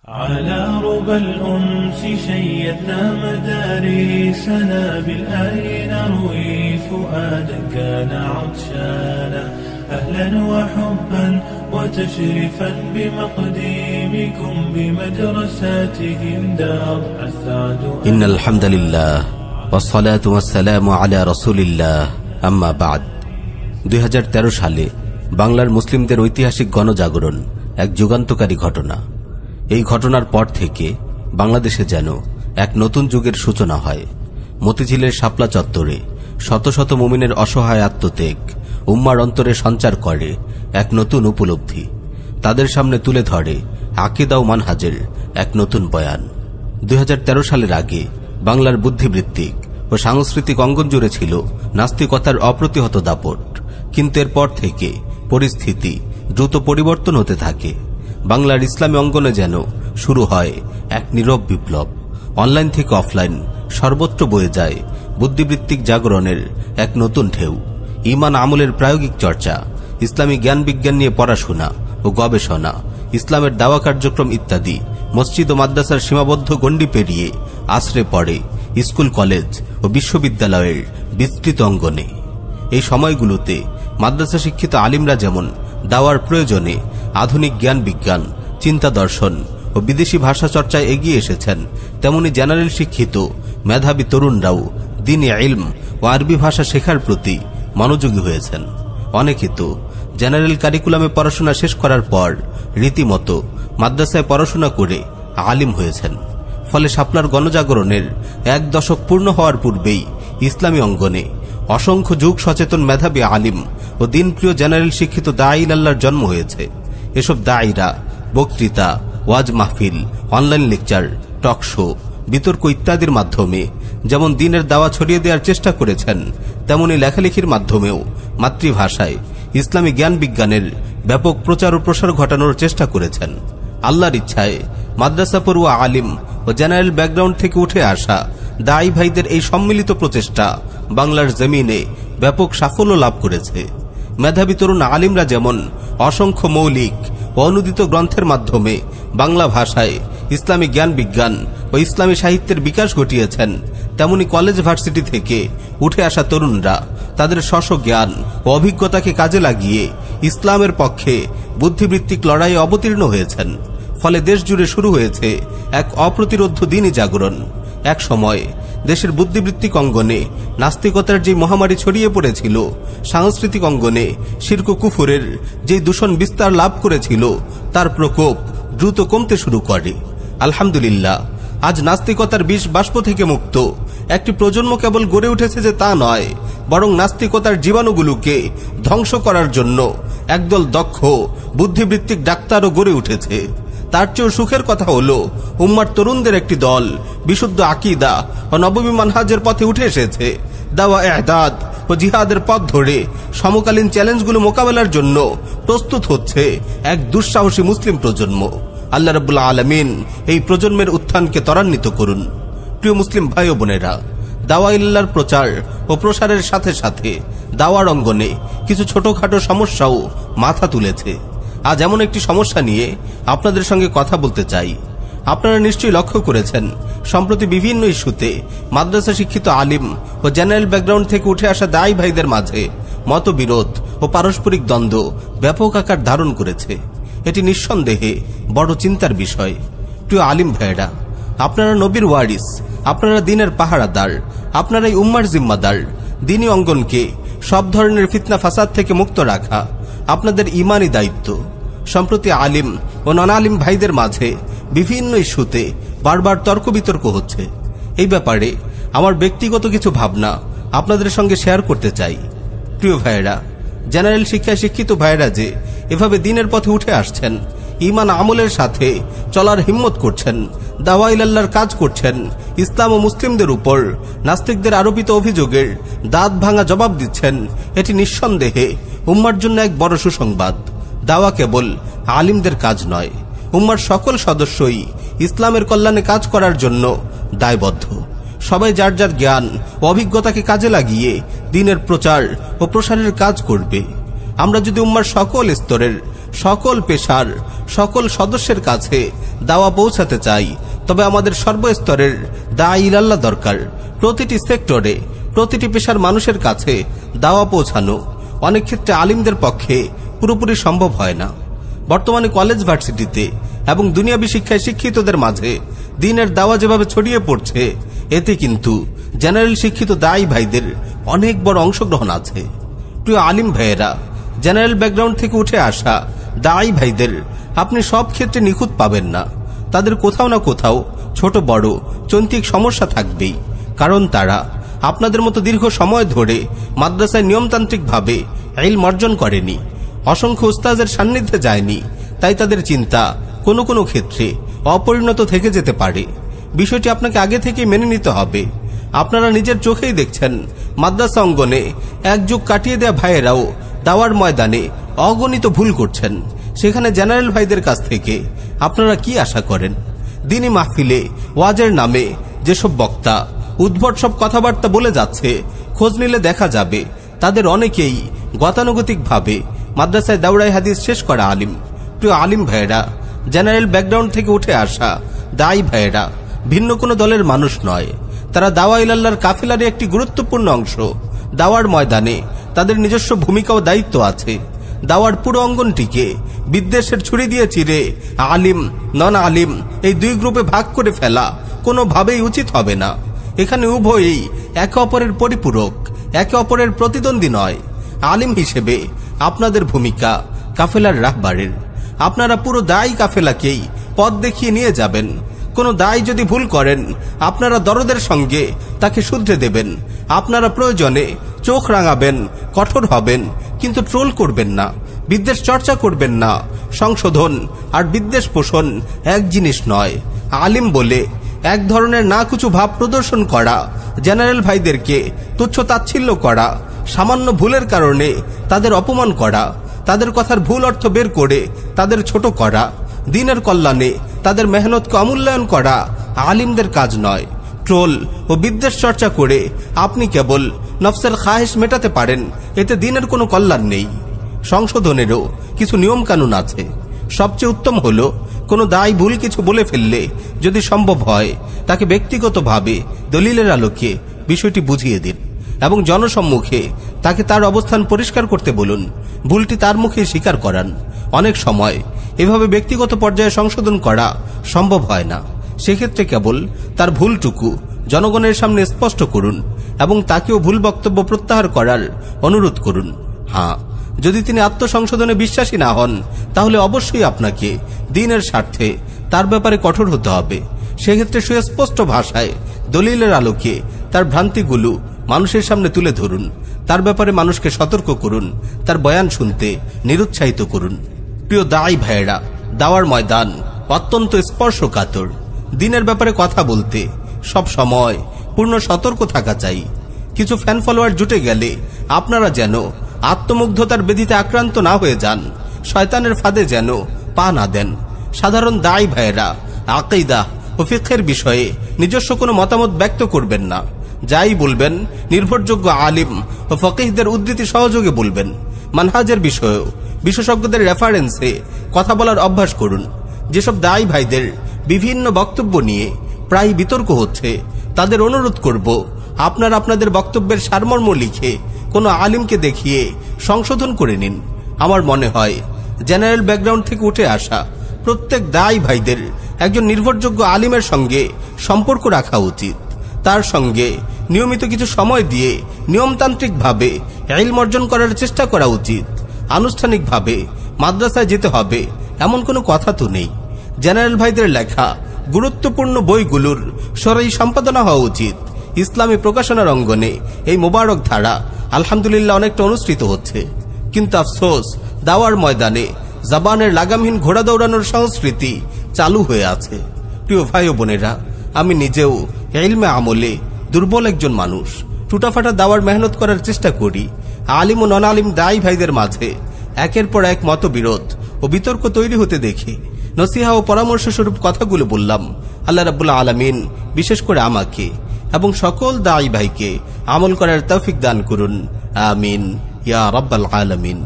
على ربى الأنس شيدنا مدارسنا بالآي نروي فؤادا كان عطشانا أهلا وحبا وتشريفا بمقديمكم بمدرساتهم دار السعد. إن الحمد لله والصلاة والسلام على رسول الله أما بعد 2013 সালে বাংলার মুসলিমদের ঐতিহাসিক গণজাগরণ এক যুগান্তকারী ঘটনা। এই ঘটনার পর থেকে বাংলাদেশে যেন এক নতুন যুগের সূচনা হয়। মতিঝিলের শাপলা চত্বরে শত শত মুমিনের অসহায় আত্মত্যাগ উম্মার অন্তরে সঞ্চার করে এক নতুন উপলব্ধি, তাদের সামনে তুলে ধরে আকীদা ও মানহাজের এক নতুন বয়ান। 2013 সালের আগে বাংলার বুদ্ধিবৃত্তিক ও সাংস্কৃতিক অঙ্গন জুড়ে ছিল নাস্তিকতার অপ্রতিহত দাপট, কিন্তু এরপর থেকে পরিস্থিতি দ্রুত পরিবর্তন হতে থাকে। বাংলার ইসলামী অঙ্গনে যেন শুরু হয় এক নীরব বিপ্লব। অনলাইন থেকে অফলাইন সর্বত্র বয়ে যায় বুদ্ধিবৃত্তিক জাগরণের এক নতুন ঢেউ। ঈমান আমলের প্রায়োগিক চর্চা, ইসলামী জ্ঞান বিজ্ঞান নিয়ে পড়াশোনা ও গবেষণা, ইসলামের দাওয়া কার্যক্রম ইত্যাদি মসজিদ ও মাদ্রাসার সীমাবদ্ধ গণ্ডি পেরিয়ে আশ্রে পড়ে স্কুল, কলেজ ও বিশ্ববিদ্যালয়ের বিস্তৃত অঙ্গনে। এই সময়গুলোতে মাদ্রাসা শিক্ষিত আলিমরা যেমন দাওয়ার প্রয়োজনে আধুনিক জ্ঞান বিজ্ঞান, চিন্তা দর্শন ও বিদেশি ভাষা চর্চায় এগিয়ে এসেছেন, তেমনি জেনারেল শিক্ষিত মেধাবী তরুণরাও দ্বীনি ইলম ও আরবি ভাষা শেখার প্রতি মনোযোগী হয়েছেন। অনেকে তো জেনারেল কারিকুলামে পড়াশোনা শেষ করার পর রীতিমতো মাদ্রাসায় পড়াশোনা করে আলিম হয়েছেন। ফলে শাপলার গণজাগরণের এক দশক পূর্ণ হওয়ার পূর্বেই ইসলামী অঙ্গনে অসংখ্য যুগ সচেতন মেধাবী আলিম ও দিনপ্রিয় জেনারেল শিক্ষিত দাঈল আল্লাহর জন্ম হয়েছে। এসব দাঈরা বক্তৃতা, ওয়াজ মাহফিল, অনলাইন লেকচার, টক শো, বিতর্ক ইত্যাদির মাধ্যমে যেমন দ্বীনের দাওয়া ছড়িয়ে দেওয়ার চেষ্টা করেছেন, তেমনি লেখালেখির মাধ্যমেও মাতৃভাষায় ইসলামী জ্ঞান বিজ্ঞানের ব্যাপক প্রচার ও প্রসার ঘটানোর চেষ্টা করেছেন। আল্লাহর ইচ্ছায় মাদ্রাসা পড়ুয়া আলিম ও জেনারেল ব্যাকগ্রাউন্ড থেকে উঠে আসা দাঈ ভাইদের এই সম্মিলিত প্রচেষ্টা বাংলার জমিনে ব্যাপক সাফল্য লাভ করেছে। মেধাবী তরুণ আলিমরা যেমন অসংখ্য মৌলিক ও অনুদিত গ্রন্থের মাধ্যমে বাংলা ভাষায় ইসলামী জ্ঞান বিজ্ঞান ও ইসলামী সাহিত্যের বিকাশ ঘটিয়েছেন, তেমনি কলেজ ভার্সিটি থেকে উঠে আসা তরুণরা তাদের স্ব জ্ঞান ও অভিজ্ঞতাকে কাজে লাগিয়ে ইসলামের পক্ষে বুদ্ধিবৃত্তিক লড়াইয়ে অবতীর্ণ হয়েছেন। ফলে দেশ জুড়ে শুরু হয়েছে এক অপ্রতিরোধ্য দ্বীনি জাগরণ। এক সময় দেশের বুদ্ধিবৃত্তিক অঙ্গনে নাস্তিকতার যে মহামারী ছড়িয়ে পড়েছিল, সাংস্কৃতিক অঙ্গনে শিরক ও কুফরের যে দূষণ বিস্তার লাভ করেছিল, তার প্রকোপ দ্রুত কমতে শুরু করে। আলহামদুলিল্লাহ, আজ নাস্তিকতার বিষ বাষ্প থেকে মুক্ত একটি প্রজন্ম কেবল গড়ে উঠেছে যে তা নয়, বরং নাস্তিকতার জীবাণুগুলোকে ধ্বংস করার জন্য একদল দক্ষ বুদ্ধিবৃত্তিক ডাক্তারও গড়ে উঠেছে। তার চেয়েও সুখের কথা হলো উম্মার তরুণদের একটি দল বিশুদ্ধ আকীদা ও নববী মানহাজের পথে উঠে এসেছে। দাওয়া, ইহদাদ ও জিহাদের পথ ধরে সমকালীন চ্যালেঞ্জগুলো মোকাবেলার জন্য প্রস্তুত হচ্ছে এক দুঃসাহসী মুসলিম প্রজন্ম। আল্লাহ রাব্বুল আলামিন এই প্রজন্মের উত্থানকে ত্বরান্বিত করুন। প্রিয় মুসলিম ভাই ও বোনেরা, দাওয়া ইল্লাহর প্রচার ও প্রসারের সাথে সাথে দাওয়ার অঙ্গনে কিছু ছোটখাটো সমস্যাও মাথা তুলেছে। আজ এমন একটি সমস্যা নিয়ে আপনাদের সঙ্গে কথা বলতে চাই। আপনারা নিশ্চয়ই লক্ষ্য করেছেন, সম্প্রতি বিভিন্ন ইস্যুতে মাদ্রাসা শিক্ষিত আলিম ও জেনারেল ব্যাকগ্রাউন্ড থেকে উঠে আসা দাঈ ভাইদের মাঝে মতবিরোধ ও পারস্পরিক দ্বন্দ্ব ব্যাপক আকার ধারণ করেছে। এটি নিঃসন্দেহে বড় চিন্তার বিষয়। প্রিয় আলিম ভাইয়েরা, আপনারা নবীর ওয়ারিস, আপনারা দ্বীনের পাহারাদার, আপনারাই উম্মার জিম্মাদার। দ্বীনি অঙ্গনকে সব ধরনের ফিতনা ফাসাদ থেকে মুক্ত রাখা আপনাদের ঈমানি দায়িত্ব। সম্প্রতি আলিম ও নন আলিম ভাইদের মাঝে বিভিন্ন ইস্যুতে বারবার তর্ক বিতর্ক হচ্ছে। এই ব্যাপারে আমার ব্যক্তিগত কিছু ভাবনা আপনাদের সঙ্গে শেয়ার করতে চাই। প্রিয় ভাইয়েরা, জেনারেল শিক্ষায় শিক্ষিত ভাইয়েরা যে এভাবে দ্বীনের পথে উঠে আসছেন, ঈমান আমলের সাথে চলার হিম্মত করছেন, দাওয়া ইলাল্লাহর কাজ করছেন, ইসলাম ও মুসলিমদের উপর নাস্তিকদের আরোপিত অভিযোগের দাঁত ভাঙা জবাব দিচ্ছেন, এটি নিঃসন্দেহে উম্মার জন্য এক বড় সুসংবাদ। দাওয়া কেবল আলিমদের কাজ নয়, উম্মার সকল সদস্যই ইসলামের কল্যাণে কাজ করার জন্য দায়বদ্ধ। সবাই যার যার জ্ঞান ও অভিজ্ঞতাকে কাজে লাগিয়ে দ্বীনের প্রচার ও প্রসারের কাজ করবে। আমরা যদি উম্মার সকল স্তরের, সকল পেশার, সকল সদস্যের কাছে দাওয়া পৌঁছাতে চাই, তবে আমাদের সর্বস্তরের দাঈ ইলাল্লাহ দরকার। প্রতিটি সেক্টরে, প্রতিটি পেশার মানুষের কাছে দাওয়া পৌঁছানো অনেক ক্ষেত্রে আলিমদের পক্ষে পুরোপুরি সম্ভব হয় না। বর্তমানে কলেজ ভার্সিটিতে এবং দুনিয়াবী শিক্ষায় শিক্ষিতদের মাঝে দ্বীনের দাওয়া যেভাবে ছড়িয়ে পড়ছে, এতে কিন্তু জেনারেল শিক্ষিত দাঈ ভাইদের অনেক বড় অংশগ্রহণ আছে। প্রিয় আলিম ভাইয়েরা, জেনারেল ব্যাকগ্রাউন্ড থেকে উঠে আসা দাঈ ভাইদের আপনি সব ক্ষেত্রে নিখুঁত পাবেন না। তাদের কোথাও না কোথাও ছোট বড় চৈন্তিক সমস্যা থাকবেই, কারণ তারা আপনাদের মতো দীর্ঘ সময় ধরে মাদ্রাসায় নিয়মতান্ত্রিকভাবে ইলম অর্জন করেনি, অসংখ্য উস্তাদের সান্নিধ্যে যায়নি। তাই তাদের চিন্তা কোনো কোনো ক্ষেত্রে অপরিণত থেকে যেতে পারে। বিষয়টি আপনাকে আগে থেকে মেনে নিতে হবে। আপনারা নিজের চোখেই দেখছেন, মাদ্রাসা অঙ্গনে এক যুগ কাটিয়ে দেয়া ভাইয়েরাও দাওয়ার ময়দানে অগণিত ভুল করছেন। সেখানে জেনারেল ভাইদের কাছ থেকে আপনারা কি আশা করেন? দিনী মাহফিলে ওয়াজের নামে যেসব বক্তা উদ্ভট সব কথাবার্তা বলে যাচ্ছে, খোঁজ নিলে দেখা যাবে তাদের অনেকেই গতানুগতিকভাবে মাদ্রাসায় দাওরাই হাদিস শেষ করা আলিম। প্রিয় আলিম ভাইয়েরা, জেনারেল ব্যাকগ্রাউন্ড থেকে উঠে আসা দাঈ ভাইয়েরা ভিন্ন কোনো দলের মানুষ নয়। তারা দাওয়া ইলাল্লাহর কাফেলারই একটি গুরুত্বপূর্ণ অংশ। দাওয়ার ময়দানে তাদের নিজস্ব ভূমিকা ও দায়িত্ব আছে। দাওয়ার পুরো অঙ্গনটিকে বিদ্বেষের ছুরি দিয়ে চিরে আলিম নন আলিম এই দুই গ্রুপে ভাগ করে ফেলা কোনোভাবেই উচিত হবে না। এখানে উভয়ই একে অপরের পরিপূরক, একে অপরের প্রতিদ্বন্দ্বী নয়। আলিম হিসেবে আপনাদের ভূমিকা কাফেলার রাহবারের। আপনারা পুরো দায়ী কাফেলাকেই পথ দেখিয়ে নিয়ে যাবেন। কোনো দায়ী যদি ভুল করেন, আপনারা দরদের সঙ্গে তাকে শুধরে দেবেন। আপনারা প্রয়োজনে চোখ রাঙাবেন, কঠোর হবেন, কিন্তু ট্রোল করবেন না, বিদ্বেষ চর্চা করবেন না। সংশোধন আর বিদ্বেষ পোষণ এক জিনিস নয়। আলিম বলে এক ধরনের নাকুচু ভাব প্রদর্শন করা, জেনারেল ভাইদেরকে তুচ্ছ তাচ্ছিল্য করা, সামান্য ভুলের কারণে তাদের অপমান করা, তাদের কথার ভুল অর্থ বের করে তাদের ছোট করা, দ্বীনের কল্যাণে তাদের মেহনতকে অমূল্যায়ন করা আলিমদের কাজ নয়। ট্রোল ও বিদ্বেষ চর্চা করে আপনি কেবল নফসের খাহেশ মেটাতে পারেন, এতে দ্বীনের কোনো কল্যাণ নেই। সংশোধনেরও কিছু নিয়ম কানুন আছে। সবচেয়ে উত্তম হলো কোনো দায়ী ভুল কিছু বলে ফেললে যদি সম্ভব হয় তাকে ব্যক্তিগতভাবে দলিলের আলোকে বিষয়টি বুঝিয়ে দিন এবং জনসম্মুখে তাকে তার অবস্থান পরিষ্কার করতে বলুন। ভুলটি তার মুখে স্বীকার করান। অনেক সময় এভাবে ব্যক্তিগত পর্যায়ে সংশোধন করা সম্ভব হয় না। সেক্ষেত্রে কেবল তার ভুলটুকু জনগণের সামনে স্পষ্ট করুন এবং তাকেও ভুল বক্তব্য প্রত্যাহার করার অনুরোধ করুন। হ্যাঁ, যদি তিনি আত্মসংশোধনে বিশ্বাসী না হন, তাহলে অবশ্যই আপনাকে দ্বীনের স্বার্থে তার ব্যাপারে কঠোর হতে হবে। সেক্ষেত্রে সুস্পষ্ট ভাষায় দলিলের আলোকে তার ভ্রান্তিগুলো মানুষের সামনে তুলে ধরুন। তার ব্যাপারে মানুষকে সতর্ক করুন, তার বয়ান শুনতে নিরুৎসাহিত করুন। প্রিয় দাঈ ভাইয়েরা, দাওয়ার ময়দান অত্যন্ত স্পর্শকাতর। দ্বীনের ব্যাপারে কথা বলতে সব সময় পূর্ণ সতর্ক থাকা চাই। কিছু ফ্যান ফলোয়ার জুটে গেলে আপনারা যেন আত্মমুগ্ধতার বেদিতে আক্রান্ত না হয়ে যান, শয়তানের ফাঁদে যেন পা না দেন। সাধারণ দাঈ ভাইয়েরা আকীদা ও ফিকহের বিষয়ে নিজস্ব কোনো মতামত ব্যক্ত করবেন না। যাই বলবেন নির্ভরযোগ্য আলিম ও ফকিহদের উদ্ধৃতি সহযোগে বলবেন। মানহাজের বিষয়েও বিশেষজ্ঞদের রেফারেন্সে কথা বলার অভ্যাস করুন। যেসব দাঈ ভাইদের বিভিন্ন বক্তব্য নিয়ে প্রায় বিতর্ক হচ্ছে, তাদের অনুরোধ করব আপনারা আপনাদের বক্তব্যের সারমর্ম লিখে কোনো আলিমকে দেখিয়ে সংশোধন করে নিন। আমার মনে হয় জেনারেল ব্যাকগ্রাউন্ড থেকে উঠে আসা প্রত্যেক দাঈ ভাইদের একজন নির্ভরযোগ্য আলিমের সঙ্গে সম্পর্ক রাখা উচিত। তার সঙ্গে নিয়মিত কিছু সময় দিয়ে নিয়মতান্ত্রিকভাবে ইলম অর্জন করার চেষ্টা করা উচিত। আনুষ্ঠানিকভাবে মাদ্রাসায় যেতে হবে এমন কোনো কথা তো নেই। জেনারেল ভাইদের লেখা গুরুত্বপূর্ণ বইগুলোর সরাসরি সম্পাদনা হওয়া উচিত। ইসলামী প্রকাশনার অঙ্গনে এই মোবারক ধারা আলহামদুলিল্লাহ অনেকটা অনুসৃত হচ্ছে, কিন্তু আফসোস দাওয়ার ময়দানে জবানের লাগামহীন ঘোড়া দৌড়ানোর সংস্কৃতি চালু হয়ে আছে। প্রিয় ভাই ও বোনেরা, আমি নিজেও ইলমে আমলে দুর্বল একজন মানুষ। টুটাফাটা দাওয়ার মেহনত করার চেষ্টা করি। আলিম ও নন আলিম দাঈ ভাইদের মাঝে একের পর এক মতবিরোধ ও বিতর্ক তৈরি হতে দেখে নসিহা ও পরামর্শ স্বরূপ কথাগুলো বললাম। আল্লাহ রাব্বুল আলামিন বিশেষ করে আমাকে এবং সকল দাঈ ভাইকে আমল করার তৌফিক দান করুন। আমিন ইয়া রাব্বাল আলামিন।